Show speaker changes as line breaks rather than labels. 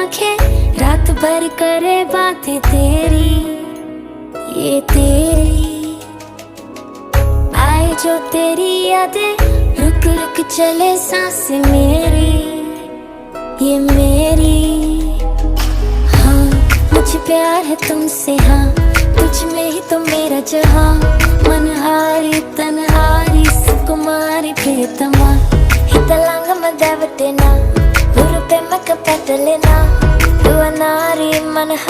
आंखें रात भर करे बातें तेरी, ये तेरी। आए जो तेरी यादें, रुक रुक चले सांसें मेरी, ये मेरी। हाँ मुझे प्यार है तुमसे, हाँ तुझ में ही तो मेरा जहाँ। मनहारी तनहारी सुकुमारी प्रियतमा, हितलांग मदेवतेना, हुरुपे मक पेटलेना, दुआ नारी मन।